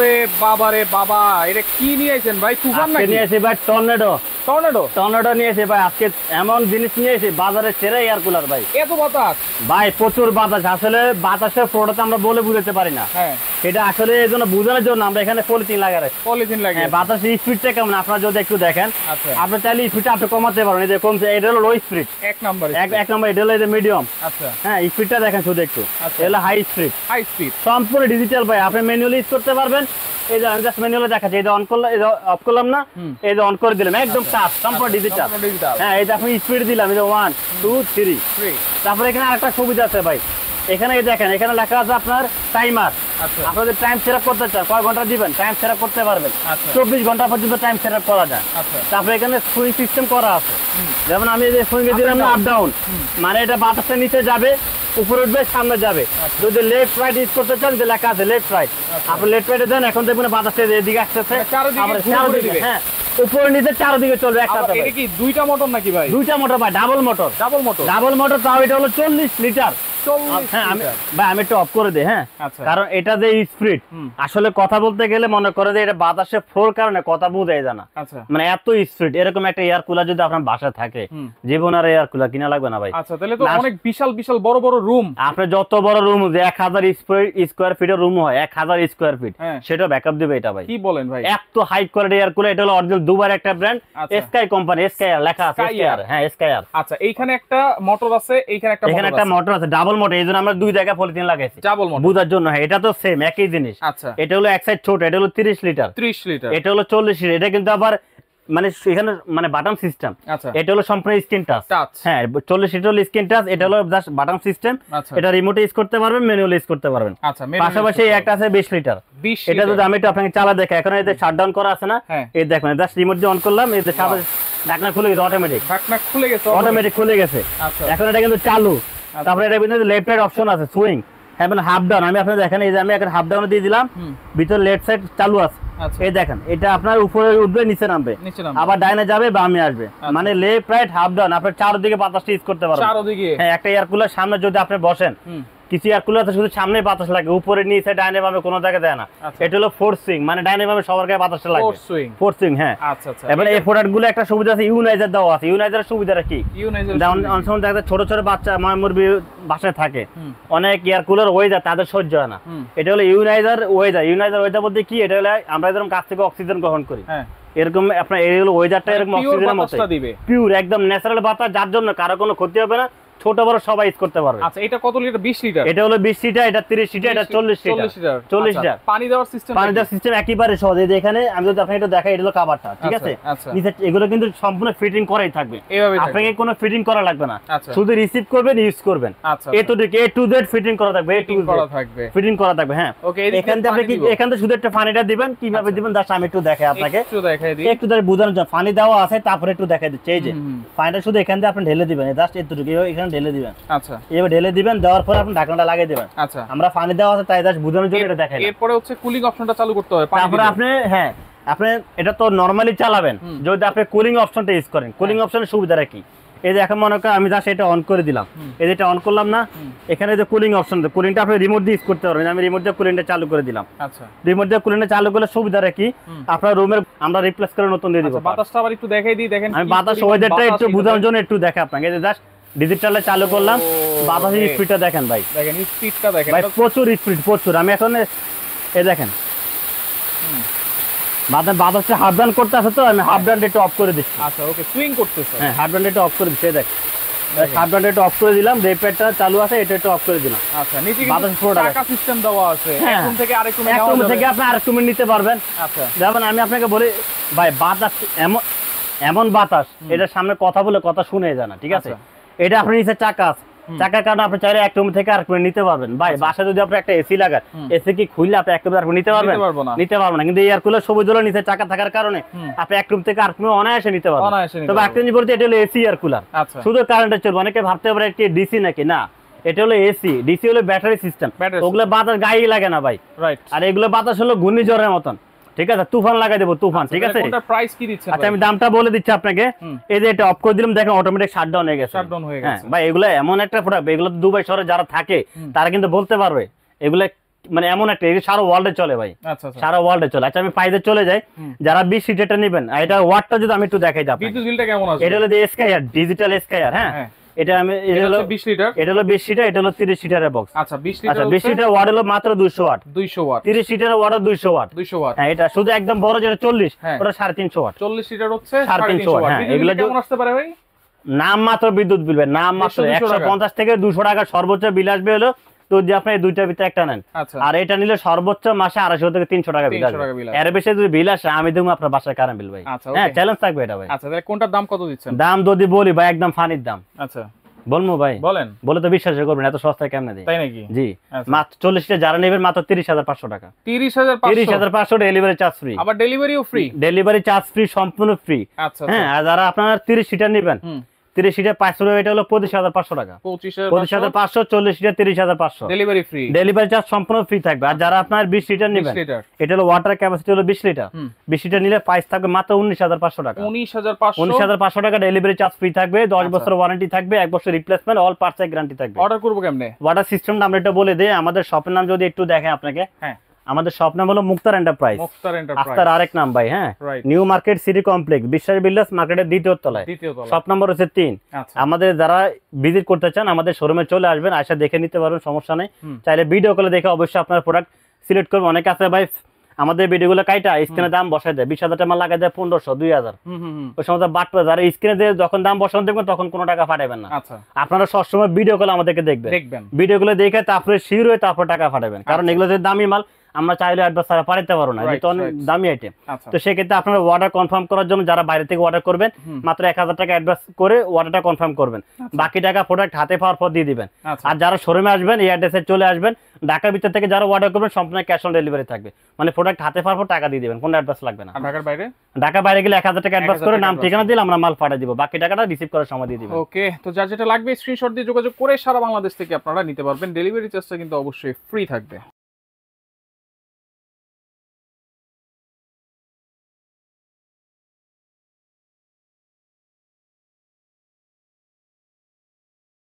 ওরে বাবা রে বাবা, এটা কি নিয়ে আইছেন ভাই? তুফান নাকি? নিয়ে এসে ভাই টর্নেডো। টর্নেডো? টর্নেডো নিয়ে এসে ভাই আজকে এমন জিনিস নিয়ে এসে বাজারে সেরা এয়ার কুলার ভাই। এত বাতাস ভাই প্রচুর বাতাস, আসলে বাতাসের ফ্লোটা আমরা বলে বুঝাতে পারি না। হ্যাঁ, এটা আসলে এই জন্য বোঝানোর জন্য আমরা এখানে পলিথিন লাগাই রাখি। পলিথিন লাগে। বাতাসের স্পিডটা কেমন আপনারা যদি একটু দেখেন, আচ্ছা, আপনি চাইলে স্পিডটা আপনি কমাতে পারেন। এই যে কমছে, এটা হলো লো স্পিড, এক নাম্বার। এক নম্বর। এটা হলো মিডিয়াম। আচ্ছা, হ্যাঁ, স্পিডটা দেখেন শুধু একটু। আচ্ছা। এটা হলো হাই স্পিড, হাই স্পিড, সম্পূর্ণ ডিজিটাল ভাই। আপনি ম্যানুয়ালি ইউজ করতে পারবেন। এই যে আমি জাস্ট ম্যানুয়ালি দেখাচ্ছি, এই যে অন করলাম, এই যে অফ করলাম না, এই যে অন করে দিলাম, একদম টাচ, সম্পূর্ণ ডিজিটাল। হ্যাঁ, এই যে আপনি স্পিড দিলাম, এই যে 1 2 3। তারপরে এখানে আরেকটা সুবিধা আছে ভাই, এখানে এই দেখেন, এখানে লেখা আছে আপনার টাইমার। আচ্ছা, আপনি যদি টাইম সেট আপ করতে চান, কয় ঘন্টা দিবেন, টাইম সেট আপ করতে পারবেন। আচ্ছা, 24 ঘন্টা পর্যন্ত টাইম সেট আপ করা যায়। আচ্ছা। তারপরে এখানে সুইং সিস্টেম করা আছে। যেমন আমি এই যে সুইং এ দিলাম না, আপ ডাউন, মানে এটা বাতাসের নিচে যাবে, উপরে উঠবে, সামনে যাবে। যদি লেফট রাইট ইউজ করতে চান, যে লেখা আছে লেফট রাইট, আপনি লেফট রাইটে দেন, এখন দেখবেন বাতাসের এদিকে আসতেছে, চারদিকে। হ্যাঁ, উপরে নিচে চারদিকে চলবে একসাথে। এটা কি দুইটা মোটর নাকি ভাই? দুইটা মোটর ভাই, double motor. Double motor? Double motor, তাও এটা হলো 40 লিটার। হ্যাঁ, আমি একটু অফ করে দিই। হ্যাঁ, কারণ এটা যে স্পিড, আসলে কথা বলতে গেলে মনে করে যে এটা বাতাসে ফ্লোর কারণে কথা বোঝাই যায় না। মানে এত স্পিড, এরকম একটা এয়ার কুলার যদি আপনার বাসায় থাকে, জীবন আর এয়ার কুলার কিনা লাগবে না ভাই। আচ্ছা, তাহলে তো অনেক বিশাল বিশাল বড় বড় রুম। আপনি যত বড় রুম, যে 1000 স্কয়ার ফিটের রুম হয়, 1000 স্কয়ার ফিট, সেটা ব্যাকআপ দিবে এটা ভাই। কি বলেন ভাই? এত হাই কোয়ালিটি এয়ার কুলার। এটা হলো অরিজিনাল দুবার একটা ব্র্যান্ড, স্কাই কোম্পানি, স্কাইয়ার লেখা আছে, স্কাইয়ার। হ্যাঁ, স্কাইয়ার। আচ্ছা, এইখানে একটা মোটর আছে, এইখানে একটা মোটর আছে, ডাবল মোটর। এইজন্য আমরা দুই জায়গায় পলিথিন লাগাইছি ডাবল মোটর বুঝার জন্য। হ্যাঁ, এটা তো সেম একই জিনিস। আচ্ছা, এটা হলো এক সাইড ছোট, এটা হলো 30 লিটার, 30 লিটার, এটা হলো 40 লিটার। এটা কিন্তু আবার মানে এখানে মানে বাটন সিস্টেম। আচ্ছা, এটা হলো সম্পূর্ণ স্ক্রিন টাচ। হ্যাঁ, 40 লিটার হলো স্ক্রিন টাচ, এটা হলো জাস্ট বাটন সিস্টেম। এটা রিমোটে ইউজ করতে পারবেন, ম্যানুয়ালি ইউজ করতে পারবেন। আচ্ছা, পাশাপাশি একটা আছে 20 লিটার। এটা যদি আমি একটু আপনাকে চালা দেখে, এখন এই যে শাটডাউন করা আছে না, এই দেখেন, জাস্ট রিমোট দিয়ে অন করলাম, এই যে সাদা ঢাকনা খুলে গেছে, অটোমেটিক ঢাকনা খুলে গেছে, অটোমেটিক খুলে গেছে। এখন এটা কিন্তু চালু। তারপরে এটা কিন্তু লেফট রাইট অপশন আছে, সুইং এবং হাফ ডাউন। আমি আপনাদের দেখেন, এই যে আমি এখন হাফ ডাউন দিয়ে দিলাম, ভিতরে লেফট সাইড চালু আছে। এই দেখেন, এটা আপনার উপরে উঠবে, নিচে নামবে, আবার ডাইনে যাবে, বামে আসবে। মানে লেফট রাইট হাফ ডাউন, আপনি চারদিকে বাতাসটা ইউজ করতে পারবেন। হ্যাঁ, একটা এয়ার কুলার সামনে যদি আপনি বসেন, কিছু এয়ার কুলার শুধু সামনে বাতাস লাগে, উপরে নিচে ডাইনে বামে কোনো জায়গায় দেয় না। এটা হলো ফোর সুইং, মানে ডাইনে বামে সবার গায়ে বাতাসটা লাগে, ফোর সুইং। হ্যাঁ, আচ্ছা আচ্ছা। এবারে এই প্রোডাক্ট গুলো একটা সুবিধা আছে, ইউনাইজার দেওয়া আছে। ইউনাইজারের সুবিধাটা কি? অনেক সময় দেখা যায় ছোট ছোট বাচ্চা মুরগি বাসায় থাকে, অনেক এয়ার কুলার ওয়েদার তাদের সহ্য হয় না। এটা হলো ইউনাইজার ওয়েদার। ইউনাইজার ওয়েদার বলতে কি? এটা হলো আমরা যেরকম গাছ থেকে অক্সিজেন গ্রহণ করি, এরকম আপনার এগুলো ওয়েদারটা এরকম অক্সিজেনের মতো পিওর, একদম ন্যাচারাল বাতাস, যার জন্য কারো কোনো ক্ষতি হবে না, ছোট বড় সবাই ইউজ করতে পারবে। আচ্ছা, এটা কত লিটার? 20 লিটার। এটা হলো 20 লিটার, এটা 30 লিটার, এটা 40 লিটার। 40 লিটার। পানি দেওয়ার সিস্টেম একেবারে সহজ। এই যে এখানে আমি যদি আপনাকে একটু দেখাই, এটা হলো কভারটা, ঠিক আছে? নিচে এগুলো কিন্তু সম্পূর্ণ ফিটিং করাই থাকবে, আপনাকে কোনো ফিটিং করা লাগবে না, শুধু রিসিভ করবেন, ইউজ করবেন। এতটুকু এ টু জেড ফিটিং করা থাকবে, ফিটিং করা থাকবে। হ্যাঁ, এখান থেকে আপনি এখান থেকে শুধু একটা পানিটা দিবেন, কিভাবে দিবেন জাস্ট আমি একটু দেখাই আপনাকে, একটু ধরে বোঝানোর জন্য। পানি দেওয়া আছে, তারপরে একটু দেখাই দিচ্ছি। এই যে পানিটা শুধু এখান থেকে আপনি ঢেলে দিবেন, জাস্ট এতটুকু এখানে ঢেলে দিবেন। আচ্ছা, এবার ঢেলে দিবেন, দেওয়ার পর আপনি ঢাকনাটা লাগিয়ে দিবেন। আচ্ছা, আমরা পানি দেওয়া আছে তাই জাস্ট বোঝানোর জন্য এটা দেখাই। এরপরে হচ্ছে কুলিং অপশনটা চালু করতে হবে। তারপরে আপনি, হ্যাঁ, আপনি এটা তো নরমালি চালাবেন, যদি আপনি কুলিং অপশনটা ইউজ করেন। কুলিং অপশনের সুবিধাটা কি? এই যে এখন মনে করেন আমি জাস্ট এটা অন করে দিলাম, এই যে এটা অন করলাম না, এখানে যে কুলিং অপশন, কুলিংটা আপনি রিমোট দিয়ে ইউজ করতে পারবেন। আমি রিমোট দিয়ে কুলিংটা চালু করে দিলাম। আচ্ছা, রিমোট দিয়ে কুলিংটা চালু করলে সুবিধাটা কি? আপনার রুমের আমরা রিপ্লেস করে নতুন দিয়ে দিব। বাতাসটা আবার একটু দেখাই দিই, দেখেন আমি বাতাস ওয়েদারটা একটু বোঝানোর জন্য একটু দেখাই আপনাকে। এই যে জাস্ট ডিজিটালে চালু করলাম, বাতাসের স্পিডটা দেখেন ভাই, দেখেন স্পিডটা দেখেন ভাই, প্রচুর স্পিড, প্রচুর। আমি এখন এই দেখেন বাতাসটা হাফ ডাউন করতে আছে, তো আমি হাফ ডাউনটা একটু অফ করে দিচ্ছি। আচ্ছা, ওকে, সুইং করতেছে। হ্যাঁ, হাফ ডাউনটা একটু অফ করে দিচ্ছি। দেখেন হাফ ডাউনটা একটু অফ করে দিলাম, রেপেটটা চালু আছে, এটা একটু অফ করে দিলাম। আচ্ছা, নিচে কিন্তু চাকা সিস্টেম দেওয়া আছে, এক রুম থেকে আরেক রুমে নেওয়া যাবে, থেকে আপনি আরেক রুমে নিতে পারবেন। আচ্ছা, যেমন আমি আপনাকে বলি ভাই, বাতাস এমন বাতাস, এটার সামনে কথা বলে কথা শুনে যায় না, ঠিক আছে? এটা আপনি নিচে চাকা আছে, চাকার কারণে আপনি চাইলে এক রুম থেকে আরেক রুমে নিতে পারবেন। ভাই, বাসায় যদি আপনি একটা এসি লাগান, এসি কি খুললে আপনি এক রুমে আরেক রুমে নিতে পারবেন? নিতে পারবেন না। কিন্তু এয়ার কুলার সুবিধা হলো নিচে চাকা থাকার কারণে আপনি এক রুম থেকে আরেক রুমে অনায়াসে নিতে পারবেন। তবে একটা জিনিস বলতে, এটা হলো এসি এয়ার কুলার, শুধু কারেন্টে চলবে। অনেকে ভাবতে পারে কি ডিসি নাকি, না, এটা হলো এসি। ডিসি হলো ব্যাটারি সিস্টেম, ওগুলো বাতাস গায়ে লাগে না ভাই। আর এগুলো বাতাস হলো ঘূর্ণিঝড়ের মতন, ঠিক আছে? তুফান লাগাই দেবো, তুফান, ঠিক আছে? প্রাইস কি দিচ্ছেন? আচ্ছা, আমি দামটা বলে দিচ্ছি আপনাকে। এই যে এটা অফ করে দিলাম, দেখেন অটোমেটিক শাটডাউন হয়ে গেছে। হ্যাঁ ভাই, এগুলো এমন একটা প্রোডাক্ট, এগুলো দুবাই শহরে যারা থাকে তারা কিন্তু বলতে পারবে এগুলো মানে এমন একটা এটা সারা ওয়ার্ল্ডে চলে ভাই, আচ্ছা আচ্ছা সারা ওয়ার্ল্ডে চলে। আচ্ছা আমি প্রাইজে চলে যাই, যারা 20 সিটারটা নেবেন, আর এটা ওয়াটটা যদি আমি একটু দেখাই যাবো, বিদ্যুৎ বিলটা কেমন আছে? এটা হলো যে স্কাইয়ার ডিজিটাল স্কাইয়ার, হ্যাঁ এটা আমি এটা হলো 20 লিটার, এটা হলো 20 সিটার, এটা হলো 30 সিটারের বক্স। আচ্ছা 20 আচ্ছা লিটার 20 সিটার ওয়াট হলো মাত্র 200 ওয়াট, 200 ওয়াট, 30 সিটারের ওয়াট 200 ওয়াট, 200 ওয়াট। হ্যাঁ এটা শুধু একদম বড় যেটা 40 হ্যাঁ। ওটা 350 ওয়াট, 40 লিটার হচ্ছে 350 350 ওয়াট। হ্যাঁ, বিদ্যুৎ এগুলো বিল কেমন আসতে পারে ভাই? নাম মাত্র বিদ্যুৎ বিল, নাম মাত্র 150 থেকে 200 টাকা সর্বোচ্চ বিল আসবে হলো, তো যদি আপনি এই দুইটার ভিতরে একটা নেন, আচ্ছা আর এটা নিলে সর্বোচ্চ মাসে 250 থেকে 300 টাকা বিল 300 আসবে। টাকা বিল আসবে। এর বেশি যদি বিল আসে আমি দেবো আপনার বাসায় কারেন্ট বিল ভাই। আচ্ছা, হ্যাঁ ওকে। চ্যালেঞ্জ থাকবে এটা ভাই। আচ্ছা তাহলে কোনটার দাম কত দিচ্ছেন? দাম যদি বলি ভাই একদম ফানির দাম আচ্ছা বলবো ভাই, বলেন। বলে তো বিশ্বাস করবেন এত সস্তায় কেমনে দিই, তাই নাকি? জি আচ্ছা। মাত্র 40টা যারা নেবেন মাত্র 30,500 টাকা, 30,500, 30,500 ডেলিভারি চার্জ ফ্রি, আবার ডেলিভারিও ফ্রি। ডেলিভারি চার্জ ফ্রি, সম্পূর্ণ ফ্রি। আচ্ছা হ্যাঁ আর যারা আপনারা 30 সিটার নেবেন, 30 সিটার 500 টাকা, এটা হলো 25,500 টাকা, 25,500, 25,500, 40 seater 30,500, delivery free, delivery charge সম্পূর্ণ ফ্রি থাকবে। আর যারা আপনার 20 লিটার 20 নেবেন, লিটার, এটা হলো ওয়াটার ক্যাপাসিটি হলো 20 লিটার, 20 লিটার নিলে প্রাইস থাকবে মাত্র 19,500 টাকা, 19,500। 19,500 টাকা ডেলিভারি চার্জ ফ্রি থাকবে, 10 আচ্ছা। বছর ওয়ারেন্টি থাকবে, 1 বছর রিপ্লেসমেন্ট, অল পার্টসের গ্যারান্টি থাকবে। অর্ডার করব কেমনে? ওয়াটার সিস্টেমটা আমরা এটা বলে দেই, আমাদের শপের নাম যদি একটু দেখেন আপনাকে, হ্যাঁ আমাদের শপ নাম হলো মুক্তার এন্টারপ্রাইজ, মুক্তার এন্টারপ্রাইজ, আফতার আরেক নাম ভাই, হ্যাঁ right, new market city complex, বিশ্বাস বিল্ডার্স মার্কেটের দ্বিতীয় তলায়, দ্বিতীয় তলা। শপ নম্বর হচ্ছে 3। আচ্ছা আমাদের যারা ভিজিট করতে চান আমাদের শোরুমে চলে আসবেন, আসা দেখে নিতে পারবেন, সমস্যা নেই। চাইলে ভিডিও কলে দেখে অবশ্যই আপনার প্রোডাক্ট সিলেক্ট করবেন। অনেক আছে ভাই আমাদের ভিডিওগুলো কাইটা স্ক্রিনে দাম বসায় দেয়, 20,000 টাকা লাগাই দেয় 1,500 2,000, ওই সময় বাট যারা স্ক্রিনে দিয়ে যখন দাম বসানো দেখবেন তখন কোনো টাকা পাঠাবেন না। আচ্ছা আপনারা সবসময় ভিডিও কলে আমাদেরকে দেখবেন, দেখবেন, ভিডিও গুলো দেখে তারপরে শিওর হয়ে তারপর টাকা পাঠাবেন, কারণ এগুলো যে দামি মাল আমরা চাইলে অ্যাডভান্স ছাড়া পাঠাতে পারবো না, যেহেতু অনেক দামি আইটেম। আচ্ছা তো সেক্ষেত্রে আপনারা অর্ডার কনফার্ম করার জন্য যারা বাইরে থেকে অর্ডার করবেন মাত্র 1,000 টাকা অ্যাডভান্স করে অর্ডারটা কনফার্ম করবেন, বাকি টাকা প্রোডাক্ট হাতে পাওয়ার পর দিয়ে দিবেন। আচ্ছা। আর যারা শোরুমে আসবেন এই অ্যাড্রেসে চলে আসবেন, ঢাকার ভিতর থেকে যারা অর্ডার করবেন সম্পূর্ণ ক্যাশ অন ডেলিভারি থাকবে, মানে প্রোডাক্ট হাতে পাওয়ার পর টাকা দিয়ে দিবেন, কোনো অ্যাডভান্স লাগবে না। আর ঢাকার বাইরে? ঢাকা বাইরে গেলে 1,000 টাকা অ্যাডভান্স 1,000 করে টাকা নাম advance ঠিকানা দিলে আমরা মাল পাঠিয়ে দিব, বাকি টাকাটা রিসিভ করার সময় দিয়ে দিবেন। ওকে, তো যার যেটা লাগবে স্ক্রিনশট দিয়ে যোগাযোগ করে সারা বাংলাদেশ থেকে আপনারা নিতে পারবেন, ডেলিভারি চার্জটা কিন্তু অবশ্যই ফ্রি থাকবে।